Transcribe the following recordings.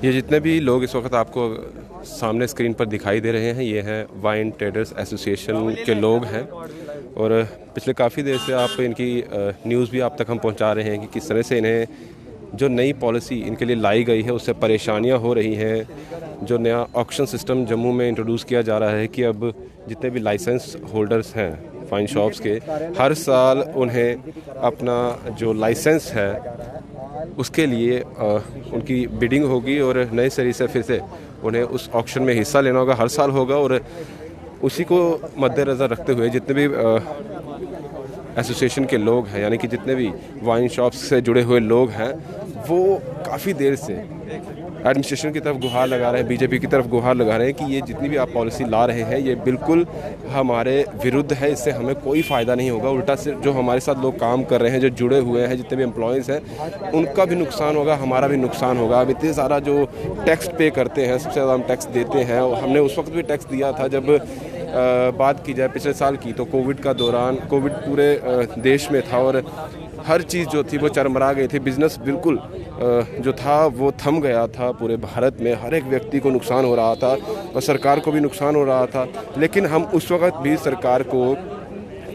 ये जितने भी लोग इस वक्त आपको सामने स्क्रीन पर दिखाई दे रहे हैं, ये हैं वाइन ट्रेडर्स एसोसिएशन के लोग हैं। और पिछले काफ़ी देर से आप इनकी न्यूज़ भी आप तक हम पहुंचा रहे हैं कि किस तरह से इन्हें जो नई पॉलिसी इनके लिए लाई गई है उससे परेशानियां हो रही हैं। जो नया ऑक्शन सिस्टम जम्मू में इंट्रोड्यूस किया जा रहा है कि अब जितने भी लाइसेंस होल्डर्स हैं वाइन शॉप्स के, हर साल उन्हें अपना जो लाइसेंस है उसके लिए उनकी बिडिंग होगी और नए सिरे से फिर से उन्हें उस ऑक्शन में हिस्सा लेना होगा, हर साल होगा। और उसी को मद्देनज़र रखते हुए जितने भी एसोसिएशन के लोग हैं, यानी कि जितने भी वाइन शॉप्स से जुड़े हुए लोग हैं, वो काफ़ी देर से एडमिनिस्ट्रेशन की तरफ गुहार लगा रहे हैं, बीजेपी की तरफ गुहार लगा रहे हैं कि ये जितनी भी आप पॉलिसी ला रहे हैं ये बिल्कुल हमारे विरुद्ध है, इससे हमें कोई फ़ायदा नहीं होगा। उल्टा से जो हमारे साथ लोग काम कर रहे हैं, जो जुड़े हुए हैं, जितने भी एम्प्लॉयज़ हैं, उनका भी नुकसान होगा, हमारा भी नुकसान होगा। अब इतने सारा जो टैक्स पे करते हैं, सबसे ज़्यादा हम टैक्स देते हैं। और हमने उस वक्त भी टैक्स दिया था जब बात की जाए पिछले साल की, तो कोविड का दौरान कोविड पूरे देश में था और हर चीज़ जो थी वो चरमरा गई थी। बिज़नेस बिल्कुल जो था वो थम गया था पूरे भारत में, हर एक व्यक्ति को नुकसान हो रहा था और सरकार को भी नुकसान हो रहा था। लेकिन हम उस वक्त भी सरकार को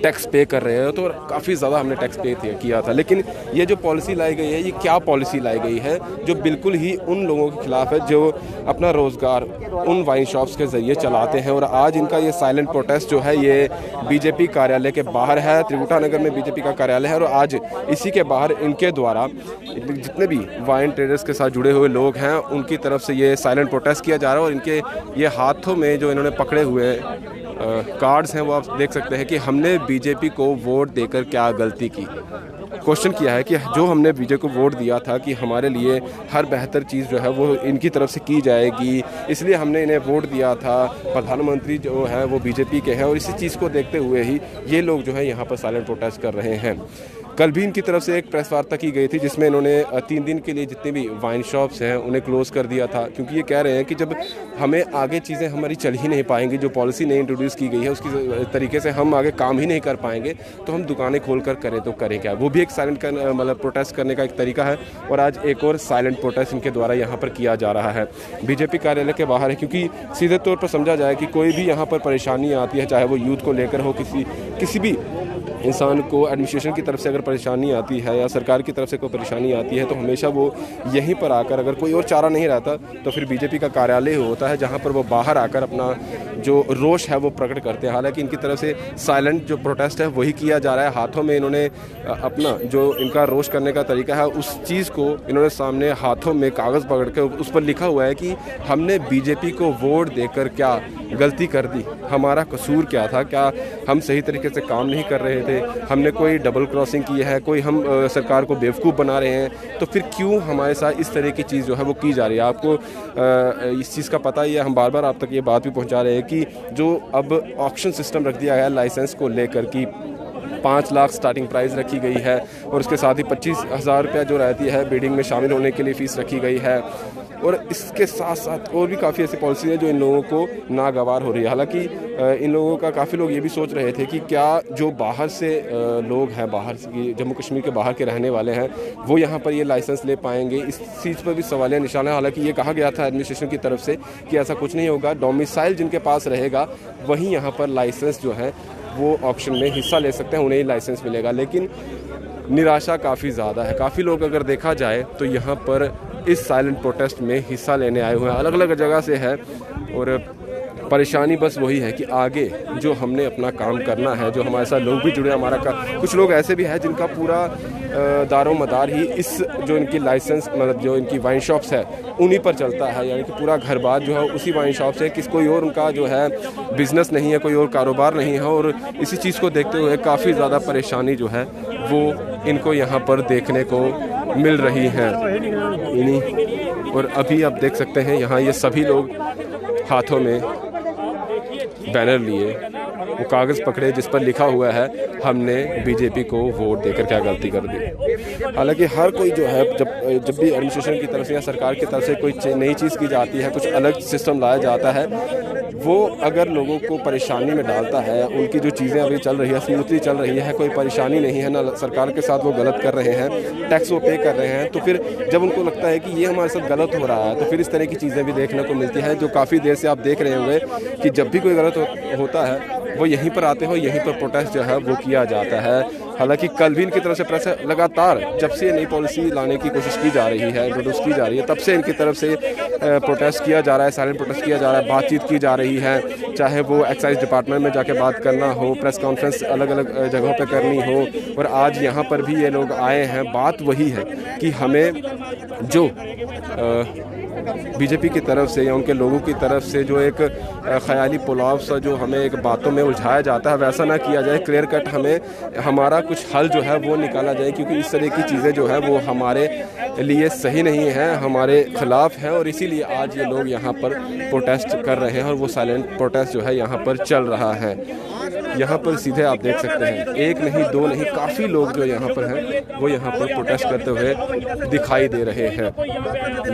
टैक्स पे कर रहे हैं, तो काफ़ी ज़्यादा हमने टैक्स पे किया था। लेकिन ये जो पॉलिसी लाई गई है, ये क्या पॉलिसी लाई गई है जो बिल्कुल ही उन लोगों के खिलाफ है जो अपना रोज़गार उन वाइन शॉप्स के ज़रिए चलाते हैं। और आज इनका ये साइलेंट प्रोटेस्ट जो है ये बीजेपी कार्यालय के बाहर है, त्रिकुटा नगर में बीजेपी का कार्यालय है। और आज इसी के बाहर इनके द्वारा जितने भी वाइन ट्रेडर्स के साथ जुड़े हुए लोग हैं उनकी तरफ से ये साइलेंट प्रोटेस्ट किया जा रहा है। और इनके ये हाथों में जो इन्होंने पकड़े हुए कार्ड्स हैं वो आप देख सकते हैं कि हमने बीजेपी को वोट देकर क्या गलती की। क्वेश्चन किया है कि जो हमने बीजेपी को वोट दिया था कि हमारे लिए हर बेहतर चीज़ जो है वो इनकी तरफ से की जाएगी, इसलिए हमने इन्हें वोट दिया था। प्रधानमंत्री जो है वो बीजेपी के हैं और इसी चीज़ को देखते हुए ही ये लोग जो है यहाँ पर साइलेंट प्रोटेस्ट कर रहे हैं। कल भी इनकी तरफ से एक प्रेस वार्ता की गई थी जिसमें इन्होंने 3 दिन के लिए जितने भी वाइन शॉप्स हैं उन्हें क्लोज़ कर दिया था, क्योंकि ये कह रहे हैं कि जब हमें आगे चीज़ें हमारी चल ही नहीं पाएंगी, जो पॉलिसी नहीं इंट्रोड्यूस की गई है उसकी तरीके से हम आगे काम ही नहीं कर पाएंगे, तो हम दुकानें खोल कर करें तो करें क्या। वो भी एक साइलेंट मतलब प्रोटेस्ट करने का एक तरीका है। और आज एक और साइलेंट प्रोटेस्ट इनके द्वारा यहाँ पर किया जा रहा है बीजेपी कार्यालय के बाहर है, क्योंकि सीधे तौर पर समझा जाए कि कोई भी यहाँ पर परेशानी आती है, चाहे वो यूथ को लेकर हो, किसी भी इंसान को एडमिनिस्ट्रेशन की तरफ से अगर परेशानी आती है या सरकार की तरफ से कोई परेशानी आती है, तो हमेशा वो यहीं पर आकर, अगर कोई और चारा नहीं रहता तो फिर बीजेपी का कार्यालय होता है जहां पर वो बाहर आकर अपना जो रोष है वो प्रकट करते हैं। हालांकि इनकी तरफ से साइलेंट जो प्रोटेस्ट है वही किया जा रहा है। हाथों में इन्होंने अपना जो इनका रोष करने का तरीका है उस चीज़ को इन्होंने सामने हाथों में कागज़ पकड़ के उस पर लिखा हुआ है कि हमने बीजेपी को वोट देकर क्या गलती कर दी, हमारा कसूर क्या था, क्या हम सही तरीके से काम नहीं कर रहे थे, हमने कोई डबल क्रॉसिंग की है, कोई हम सरकार को बेवकूफ़ बना रहे हैं, तो फिर क्यों हमारे साथ इस तरह की चीज़ जो है वो की जा रही है। आपको इस चीज़ का पता ही है, हम बार बार आप तक ये बात भी पहुंचा रहे हैं कि जो अब ऑक्शन सिस्टम रख दिया गया है लाइसेंस को लेकर कि 5 लाख स्टार्टिंग प्राइस रखी गई है और उसके साथ ही 25,000 रुपया जो रहती है बिडिंग में शामिल होने के लिए फ़ीस रखी गई है। और इसके साथ साथ और भी काफ़ी ऐसी पॉलिसी है जो इन लोगों को नागवार हो रही है। हालांकि इन लोगों का काफ़ी लोग ये भी सोच रहे थे कि क्या जो बाहर से लोग हैं, बाहर से जम्मू कश्मीर के बाहर के रहने वाले हैं, वो यहाँ पर ये लाइसेंस ले पाएंगे। इस चीज़ पर भी सवालिया निशान है। हालांकि ये कहा गया था एडमिनिस्ट्रेशन की तरफ से कि ऐसा कुछ नहीं होगा, डोमिसाइल जिनके पास रहेगा वहीं यहाँ पर लाइसेंस जो है वो ऑक्शन में हिस्सा ले सकते हैं, उन्हें ही लाइसेंस मिलेगा। लेकिन निराशा काफ़ी ज़्यादा है। काफ़ी लोग अगर देखा जाए तो यहाँ पर इस साइलेंट प्रोटेस्ट में हिस्सा लेने आए हुए हैं, अलग अलग जगह से है। और परेशानी बस वही है कि आगे जो हमने अपना काम करना है, जो हमारे साथ लोग भी जुड़े, हमारा कुछ लोग ऐसे भी हैं जिनका पूरा दारो मदार ही इस जो इनकी लाइसेंस मतलब जो इनकी वाइन शॉप्स है उन्हीं पर चलता है, यानी कि पूरा घर बार जो है उसी वाइन शॉप से, कोई और उनका जो है बिज़नेस नहीं है, कोई और कारोबार नहीं है। और इसी चीज़ को देखते हुए काफ़ी ज़्यादा परेशानी जो है वो इनको यहाँ पर देखने को मिल रही है। और अभी आप देख सकते हैं यहाँ ये सभी लोग हाथों में बैनर लिए, वो कागज़ पकड़े जिस पर लिखा हुआ है हमने बीजेपी को वोट देकर क्या गलती कर दी। हालांकि हर कोई जो है जब भी एडमिनिस्ट्रेशन की तरफ से या सरकार की तरफ से कोई नई चीज़ की जाती है, कुछ अलग सिस्टम लाया जाता है, वो अगर लोगों को परेशानी में डालता है, उनकी जो चीज़ें अभी चल रही है स्मूथली चल रही है, कोई परेशानी नहीं है, ना सरकार के साथ वो गलत कर रहे हैं, टैक्स वो पे कर रहे हैं, तो फिर जब उनको लगता है कि ये हमारे साथ गलत हो रहा है तो फिर इस तरह की चीज़ें भी देखने को मिलती है, जो काफ़ी देर से आप देख रहे होंगे कि जब भी कोई गलत होता है वो यहीं पर आते हो, यहीं पर प्रोटेस्ट जो है वो किया जाता है। हालांकि कल भी इनकी तरफ से प्रेस लगातार जब से नई पॉलिसी लाने की कोशिश की जा रही है, इंट्रोड्यूस की जा रही है, तब से इनकी तरफ से प्रोटेस्ट किया जा रहा है, साइलेंट प्रोटेस्ट किया जा रहा है, बातचीत की जा रही है, चाहे वो एक्साइज डिपार्टमेंट में जाके बात करना हो, प्रेस कॉन्फ्रेंस अलग अलग जगहों पे करनी हो। और आज यहाँ पर भी ये लोग आए हैं। बात वही है कि हमें जो बीजेपी की तरफ से या उनके लोगों की तरफ से जो एक ख्याली पुलाव सा जो हमें एक बातों में उलझाया जाता है, वैसा ना किया जाए। क्लियर कट हमें हमारा कुछ हल जो है वो निकाला जाए, क्योंकि इस तरह की चीज़ें जो है वो हमारे लिए सही नहीं है, हमारे खिलाफ है। और इसीलिए आज ये लोग यहाँ पर प्रोटेस्ट कर रहे हैं और वो साइलेंट प्रोटेस्ट जो है यहाँ पर चल रहा है। यहाँ पर सीधे आप देख सकते हैं, एक नहीं दो नहीं, काफ़ी लोग जो यहाँ पर हैं वो यहाँ पर प्रोटेस्ट करते हुए दिखाई दे रहे हैं।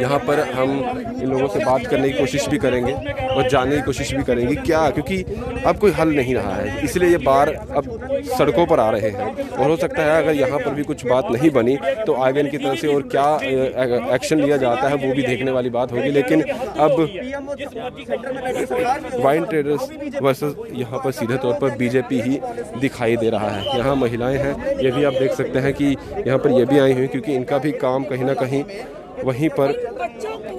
यहाँ पर हम इन लोगों से बात करने की कोशिश भी करेंगे और जानने की कोशिश भी करेंगे क्या, क्योंकि अब कोई हल नहीं रहा है, इसलिए ये बार अब सड़कों पर आ रहे हैं। और हो सकता है अगर यहाँ पर भी कुछ बात नहीं बनी तो आगे इनकी तरफ से और क्या एक्शन लिया जाता है वो भी देखने वाली बात होगी। लेकिन अब वाइन ट्रेडर्स वर्सेस यहाँ पर सीधे तौर पर बीजेपी ही दिखाई दे रहा है। यहाँ महिलाएं हैं, ये भी आप देख सकते हैं कि यहाँ पर ये भी आई हुई, क्योंकि इनका भी काम कहीं ना कहीं वहीं पर,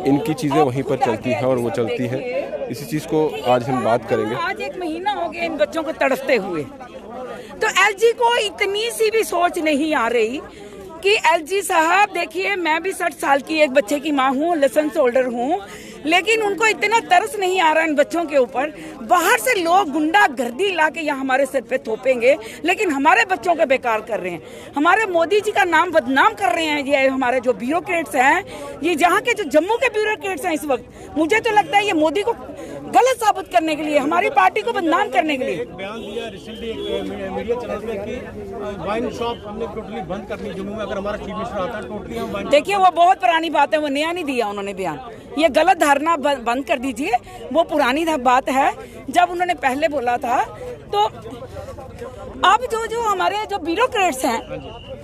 इनकी चीज़ें वहीं पर चलती हैं और वो चलती हैं। इसी चीज़ को आज हम बात करेंगे। आज 1 महीना हो गया इन बच्चों को तड़पते हुए, तो एलजी को इतनी सी भी सोच नहीं आ रही कि एलजी साहब देखिए, मैं भी 60 साल की एक बच्चे की माँ हूँ, लाइसेंस होल्डर हूँ, लेकिन उनको इतना तरस नहीं आ रहा इन बच्चों के ऊपर। बाहर से लोग गुंडागर्दी ला के यहाँ हमारे सिर पे थोपेंगे, लेकिन हमारे बच्चों को बेकार कर रहे हैं, हमारे मोदी जी का नाम बदनाम कर रहे हैं। ये हमारे जो ब्यूरोक्रेट्स हैं, ये जहाँ के जो जम्मू के ब्यूरोक्रेट्स हैं इस वक्त, मुझे तो लगता है ये मोदी को गलत साबित करने के लिए, हमारी पार्टी को बदनाम करने के लिए बयान दिया रिसेंटली मीडिया चैनल पे कि वाइन शॉप हमने टोटली बंद करनी जम्मू में, अगर हमारा चीफ मिनिस्टर आता है टोटली हम वाइन। देखिए वो बहुत पुरानी बात है, वो नया नहीं दिया उन्होंने बयान, ये गलत धारणा बंद कर दीजिए। वो पुरानी बात है, जब उन्होंने पहले बोला था। तो अब जो हमारे जो ब्यूरोक्रेट्स हैं,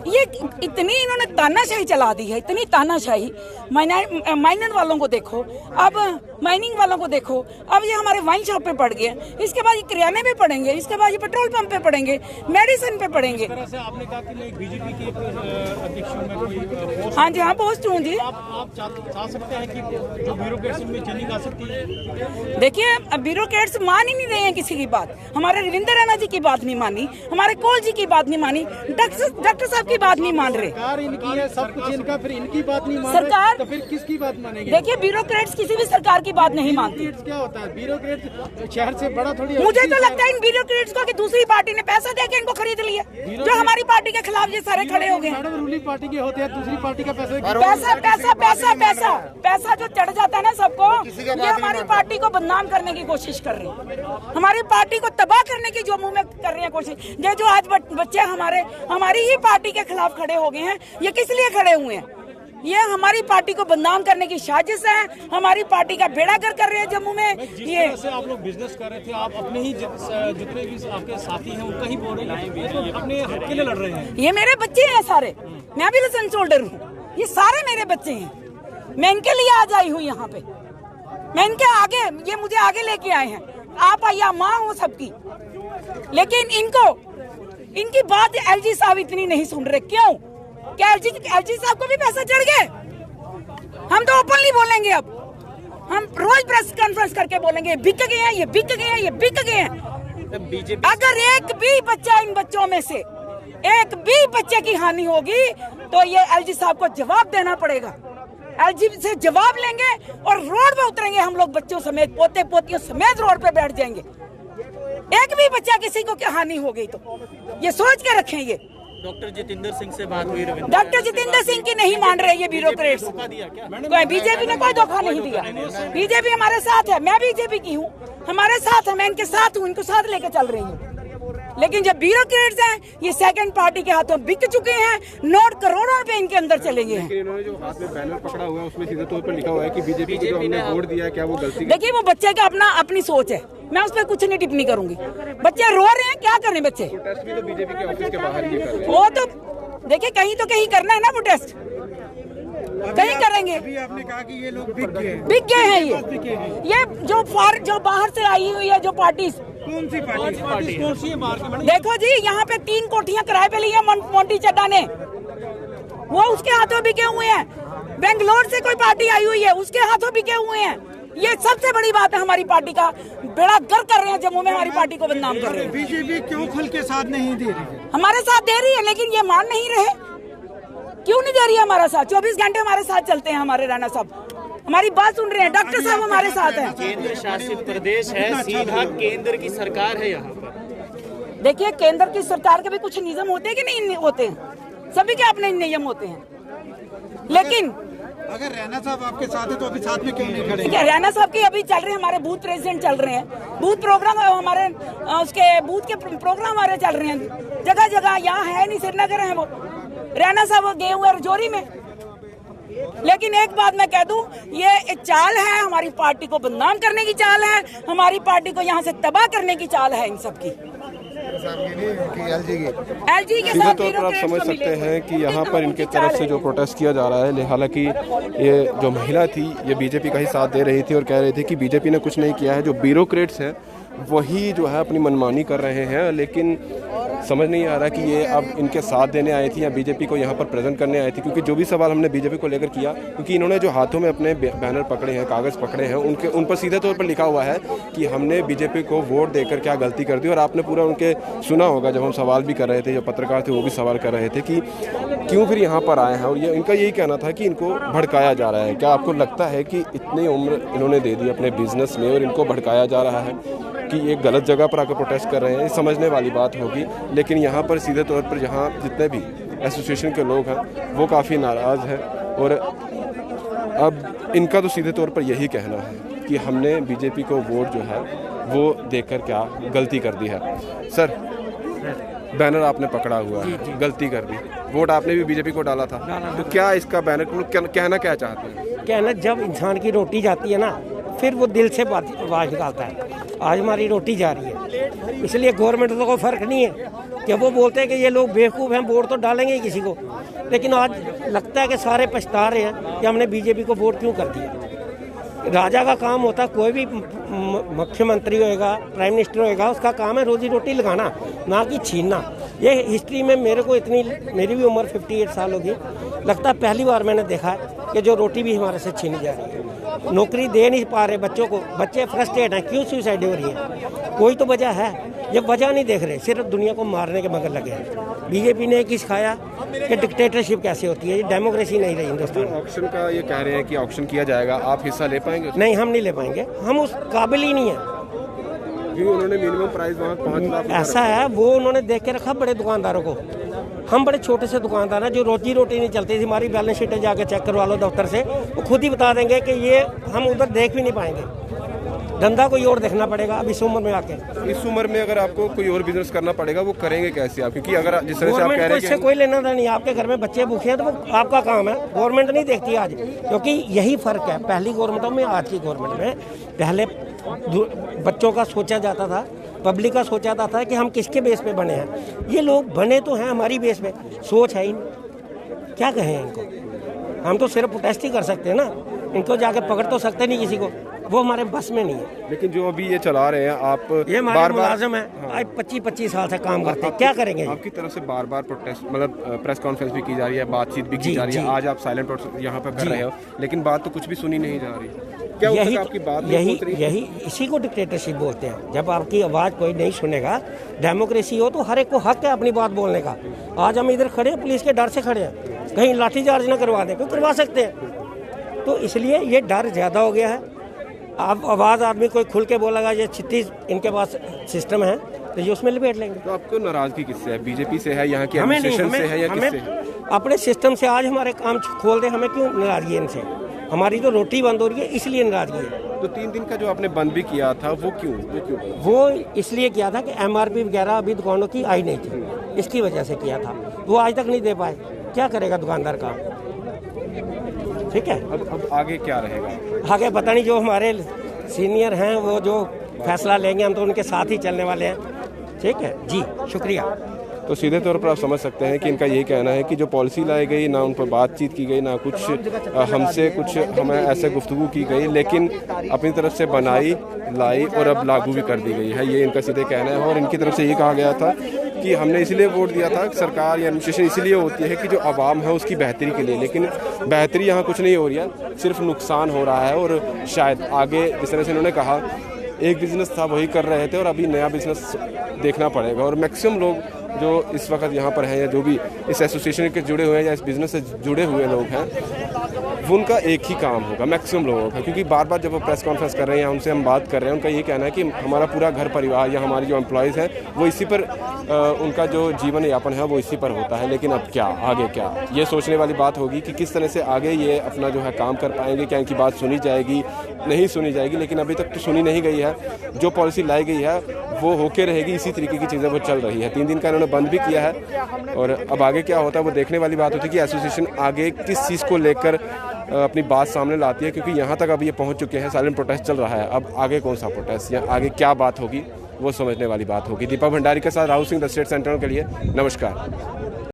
ये इतनी इन्होंने तानाशाही चला दी है, इतनी तानाशाही। माइनर वालों को देखो, अब माइनिंग वालों को देखो, अब ये हमारे वाइन शॉप पे पड़ गए, इसके बाद ये किराने पे पड़ेंगे, इसके बाद ये पेट्रोल पंप पे पड़ेंगे, मेडिसिन पे पड़ेंगे। आपने कहा कि बीजेपी के अध्यक्ष में कोई हाँ जी, हाँ पोस्ट हूँ जी। आप चाह सकते हैं कि जो ब्यूरोक्रेसी में चेंजिंग आ सकती है? देखिए ब्यूरोक्रेट्स मान ही नहीं रहे हैं किसी की बात। हमारे रविंद्र रैना जी की बात नहीं मानी, हमारे कोल जी की बात नहीं मानी, डॉक्टर साहब की बात नहीं मान रहे। सरकार इनकी है, सब कुछ इनका, फिर इनकी बात नहीं मान सरकार रहे, तो फिर किसकी बात मानेगी? देखिए ब्यूरोक्रेट्स किसी भी सरकार की बात नहीं मानती। क्या होता है ब्यूरोक्रेट? शहर से बड़ा थोड़ी। मुझे तो लगता है इन ब्यूरोक्रेट्स को कि दूसरी पार्टी ने पैसा देके इनको खरीद लिया, जो हमारी पार्टी के खिलाफ ये सारे खड़े हो गए। मैडम रूलिंग पार्टी के होते हैं, दूसरी पार्टी का पैसा पैसा जो चढ़ जाता है ना सबको, ये हमारी पार्टी को बदनाम करने की कोशिश कर रहे हैं, हमारी पार्टी को तबाह करने की जो मुंह में कर रहे हैं कोशिश। ये जो आज बच्चे हमारी ही पार्टी के खिलाफ खड़े हो गए हैं, ये किस लिए खड़े हुए हैं? ये हमारी पार्टी को बदनाम करने की साजिश है, हमारी पार्टी का बेड़ागर कर रहे हैं जम्मू में। ये जैसे आप लोग बिजनेस कर रहे थे, आप अपने ही जितने भी आपके साथी हैं उनका ही बोल रहे हैं, तो अपने हक के लिए लड़ रहे हैं। ये मेरे बच्चे हैं सारे, मैं भी लाइसेंस होल्डर हूँ, ये सारे मेरे बच्चे हैं, मैं इनके लिए आज आई हूँ यहाँ पे, मैं इनके आगे, ये मुझे आगे लेके आए हैं। आप या माँ हो सबकी, लेकिन इनकी बात एलजी साहब इतनी नहीं सुन रहे। क्यों? क्या एलजी साहब को भी पैसा चढ़ गए? हम तो ओपनली बोलेंगे, अब हम रोज प्रेस कॉन्फ्रेंस करके बोलेंगे बिक गए हैं, ये बिक गए हैं, ये बिक गए हैं। अगर एक भी बच्चा, इन बच्चों में से एक भी बच्चे की हानि होगी तो ये एलजी साहब को जवाब देना पड़ेगा। एलजी से जवाब लेंगे और रोड पे उतरेंगे हम लोग, बच्चों समेत, पोते पोतियों समेत रोड पे बैठ जाएंगे। एक भी बच्चा किसी को क्या हानि हो गई तो ये सोच के रखें। ये डॉक्टर जितेंद्र सिंह से बात हुई, डॉक्टर जितेंद्र सिंह की नहीं मान रहे ये ब्यूरोक्रेट्स। कोई बीजेपी ने कोई धोखा नहीं दिया, बीजेपी हमारे साथ है, मैं बीजेपी की हूँ, हमारे साथ है, मैं इनके साथ हूँ, इनको साथ लेके चल रही हूँ। लेकिन जब ब्यूरोक्रेट्स हैं, ये सेकंड पार्टी के हाथों बिक चुके हैं, नोट करोड़ों रुपए इनके अंदर चले गए हैं। लेकिन इन्होंने जो हाथ में बैनर पकड़ा हुआ है उसमें सीधे तौर पर लिखा हुआ है कि बीजेपी को जो हमने वोट दिया है, क्या वो गलती? देखिए, वो बच्चे का अपनी सोच है, मैं उस पर कुछ नहीं टिप्पणी करूंगी। बच्चे रो रहे हैं, क्या कर रहे हैं बच्चे? प्रोटेस्ट भी तो बीजेपी के ऑफिस के बाहर ही कर रहे हैं। वो तो देखिए, कहीं तो कहीं करना है ना प्रोटेस्ट, कहीं करेंगे। अभी आपने कहा कि ये लोग बिक गए हैं ये जो बाहर से आई हुई है जो पार्टीज। कौन सी पार्टी कौन सी है बाहर की? देखो जी, यहाँ पे 3 कोठियां किराए पे ली है मोंटी चड्डा ने, वो उसके हाथों बिके हुए हैं। बेंगलोर से कोई पार्टी आई हुई है, उसके हाथों बिके हुए हैं। ये सबसे बड़ी बात है, हमारी पार्टी का बेड़ा गर्क कर रहे हैं जम्मू में, हमारी पार्टी को बदनाम कर रहे हैं। बीजेपी क्यों खुल के साथ नहीं दे रही? हमारे साथ दे रही है, लेकिन ये मान नहीं रहे। क्यों नहीं दे रही है हमारा साथ? 24 घंटे हमारे साथ चलते हैं हमारे राणा साहब, हमारी बात सुन रहे हैं, डॉक्टर साहब हमारे साथ हैं। केंद्र शासित प्रदेश है, सीधा केंद्र की सरकार है यहाँ पर। देखिए, केंद्र की सरकार के भी कुछ नियम होते हैं कि नहीं होते हैं? सभी के अपने नियम होते हैं, लेकिन अगर रैना साहब आपके साथ है तो अभी साथ में क्यों नहीं खड़े? ठीक है, रैना साहब की अभी चल रहे हैं, हमारे बूथ प्रेसिडेंट चल रहे हैं, बूथ प्रोग्राम हमारे उसके बूथ के प्रोग्राम हमारे चल रहे हैं जगह जगह। यहाँ है नहीं, श्रीनगर है वो, रैना साहब गए हुए रजौरी में। लेकिन एक बात मैं कह दूं, ये एक चाल है, हमारी पार्टी को बदनाम करने की चाल है, हमारी पार्टी को यहाँ से तबाह करने की चाल है इन सब की। एलजी के सीधे साथ तौर पर आप समझ सकते हैं कि यहाँ पर इनके तरफ से जो प्रोटेस्ट किया जा रहा है, हालांकि ये जो महिला थी ये बीजेपी का ही साथ दे रही थी और कह रही थी कि बीजेपी ने कुछ नहीं किया है, जो ब्यूरोक्रेट्स हैं वही जो है अपनी मनमानी कर रहे हैं। लेकिन समझ नहीं आ रहा कि ये अब इनके साथ देने आई थी या बीजेपी को यहाँ पर प्रेजेंट करने आई थी, क्योंकि जो भी सवाल हमने बीजेपी को लेकर किया, क्योंकि इन्होंने जो हाथों में अपने बैनर पकड़े हैं, कागज़ पकड़े हैं, उन पर सीधे तौर पर लिखा हुआ है कि हमने बीजेपी को वोट देकर क्या गलती कर दी। और आपने पूरा उनके सुना होगा, जब हम सवाल भी कर रहे थे, जो पत्रकार थे वो भी सवाल कर रहे थे कि क्यों फिर यहाँ पर आए हैं। और ये इनका यही कहना था कि इनको भड़काया जा रहा है। क्या आपको लगता है कि इतनी उम्र इन्होंने दे दी अपने बिजनेस में और इनको भड़काया जा रहा है कि एक गलत जगह पर आकर प्रोटेस्ट कर रहे हैं? समझने वाली बात होगी, लेकिन यहाँ पर सीधे तौर पर यहाँ जितने भी एसोसिएशन के लोग हैं वो काफ़ी नाराज़ हैं। और अब इनका तो सीधे तौर पर यही कहना है कि हमने बीजेपी को वोट जो है वो देकर क्या गलती कर दी है। सर, बैनर आपने पकड़ा हुआ है, गलती कर दी, वोट आपने भी बीजेपी को डाला था, तो क्या इसका बैनर कहना क्या चाहते हैं? कहना, जब इंसान की रोटी जाती है ना, फिर वो दिल से आवाज़ निकालता है। आज हमारी रोटी जा रही है, इसलिए गवर्नमेंट तो कोई फ़र्क नहीं है कि वो बोलते हैं कि ये लोग बेवकूफ़ हैं, वोट तो डालेंगे ही किसी को। लेकिन आज लगता है कि सारे पछता रहे हैं कि हमने बीजेपी को वोट क्यों कर दिया। राजा का काम होता है, कोई भी मुख्यमंत्री होएगा, प्राइम मिनिस्टर होएगा, उसका काम है रोजी रोटी लगाना, ना कि छीनना। ये हिस्ट्री में मेरी भी उम्र 58 साल होगी, लगता है पहली बार मैंने देखा है कि जो रोटी भी हमारे से छीनी जा रही है। नौकरी दे नहीं पा रहे बच्चों को, बच्चे फ्रस्ट्रेट हैं, क्यों सुसाइड हो रही है? कोई तो वजह है, ये वजह नहीं देख रहे, सिर्फ दुनिया को मारने के मगर लगे हैं। बीजेपी ने एक सिखाया कि डिक्टेटरशिप कैसे होती है, ये डेमोक्रेसी नहीं रही हिंदुस्तान में। ऑक्शन का ये कह रहे हैं कि ऑक्शन किया जाएगा, आप हिस्सा ले पाएंगे? नहीं, हम नहीं ले पाएंगे, हम उस काबिल ही नहीं है। क्योंकि उन्होंने मिनिमम प्राइस वहाँ 5 लाख ऐसा है, वो उन्होंने देख के रखा बड़े दुकानदारों को। हम बड़े छोटे से दुकानदार हैं, जो रोजी रोटी नहीं चलती थी, हमारी बैलेंस शीटें जाके चेक करवा लो दफ्तर से, वो खुद ही बता देंगे कि ये हम उधर देख भी नहीं पाएंगे, धंधा कोई और देखना पड़ेगा। अब इस उम्र में आके, इस उम्र में अगर आपको कोई और बिजनेस करना पड़ेगा, वो करेंगे कैसे आप? क्योंकि अगर जिस तरह से आप कह रहे हैं इससे कोई लेना देना नहीं, आपके घर में बच्चे भूखे हैं तो वो आपका काम है, गवर्नमेंट नहीं देखती आज। क्योंकि यही फर्क है पहली गवर्नमेंटों में आज की गवर्नमेंट में। पहले बच्चों का सोचा जाता था, पब्लिक का सोचा जाता था कि हम किसके बेस पे बने हैं। ये लोग बने तो हैं हमारी बेस पे, सोच है ही नहीं। क्या कहें इनको? हम तो सिर्फ प्रोटेस्ट ही कर सकते हैं ना, इनको जाके पकड़ तो सकते नहीं किसी को, वो हमारे बस में नहीं है। लेकिन जो अभी ये चला रहे हैं आप, ये हमारे मुलाजिम है, आज 25-25 साल से काम करते हैं, क्या करेंगे? आपकी तरफ से बार बार प्रोटेस्ट, मतलब प्रेस कॉन्फ्रेंस भी की जा रही है, बातचीत भी की जा रही है, आज आप साइलेंट प्रोटेस्ट यहाँ पर कर रहे हो, लेकिन बात तो कुछ भी सुनी नहीं जा रही। क्या यही आपकी बात यही इसी को डिक्टेटरशिप बोलते हैं। जब आपकी आवाज़ कोई नहीं सुनेगा, डेमोक्रेसी हो तो हर एक को हक है अपनी बात बोलने का। आज हम इधर खड़े हैं, पुलिस के डर से खड़े हैं, कहीं लाठीचार्ज ना करवा दें, कोई करवा सकते हैं। तो इसलिए ये डर ज़्यादा हो गया है। अब आवाज़ आदमी कोई खुल के बोलेगा, ये 36 इनके पास सिस्टम है, तो ये उसमें लपेट लेंगे। तो आपको नाराजगी किससे है? बीजेपी से है, यहाँ की हमें नहीं, एडमिनिस्ट्रेशन से है या किससे? अपने सिस्टम से आज हमारे काम खोल दे, हमें क्यों नाराजगी इनसे? हमारी तो रोटी बंद हो रही है, इसलिए नाराजगी है। तो 3 दिन का जो आपने बंद भी किया था वो क्यों वो इसलिए किया था कि MRP वगैरह अभी दुकानों की आई नहीं थी, इसकी वजह से किया था। वो आज तक नहीं दे पाए, क्या करेगा दुकानदार का। ठीक है, अब आगे क्या रहेगा? आगे पता नहीं, जो हमारे सीनियर हैं वो जो फैसला लेंगे, हम तो उनके साथ ही चलने वाले हैं। ठीक है जी, शुक्रिया। तो सीधे तौर पर आप समझ सकते हैं कि इनका यही कहना है कि जो पॉलिसी लाई गई, ना उन पर बातचीत की गई, ना कुछ हमसे कुछ हमें ऐसे गुफ्तगू की गई, लेकिन अपनी तरफ से बनाई, लाई और अब लागू भी कर दी गई है, ये इनका सीधे कहना है। और इनकी तरफ से ये कहा गया था कि हमने इसलिए वोट दिया था, सरकार या एडमिनिस्ट्रेशन इसलिए होती है कि जो आवाम है उसकी बेहतरी के लिए, लेकिन बेहतरी यहाँ कुछ नहीं हो रही है, सिर्फ नुकसान हो रहा है। और शायद आगे जिस तरह से इन्होंने कहा, एक बिज़नेस था वही कर रहे थे और अभी नया बिज़नेस देखना पड़ेगा। और मैक्सिमम लोग जो इस वक्त यहाँ पर हैं या जो भी इस एसोसिएशन के जुड़े हुए हैं या इस बिज़नेस से जुड़े हुए लोग हैं, वो उनका एक ही काम होगा, मैक्सिमम लोगों का, क्योंकि बार बार जब वो प्रेस कॉन्फ्रेंस कर रहे हैं या उनसे हम बात कर रहे हैं, उनका ये कहना है कि हमारा पूरा घर परिवार या हमारी जो एम्प्लॉयज़ हैं वो इसी पर उनका जो जीवन यापन है वो इसी पर होता है। लेकिन अब क्या, आगे क्या, ये सोचने वाली बात होगी कि किस तरह से आगे ये अपना जो है काम कर पाएंगे, क्या इनकी बात सुनी जाएगी, नहीं सुनी जाएगी। लेकिन अभी तक तो सुनी नहीं गई है, जो पॉलिसी लाई गई है वो होके रहेगी, इसी तरीके की चीज़ें वो चल रही है। 3 दिन का इन्होंने बंद भी किया है और अब आगे क्या होता है वो देखने वाली बात होती है कि एसोसिएशन आगे किस चीज़ को लेकर अपनी बात सामने लाती है, क्योंकि यहाँ तक अब ये पहुँच चुके हैं, साइलेंट प्रोटेस्ट चल रहा है। अब आगे कौन सा प्रोटेस्ट या आगे क्या बात होगी वो समझने वाली बात होगी। दीपक भंडारी के साथ Rahul Singh, the state central के लिए नमस्कार।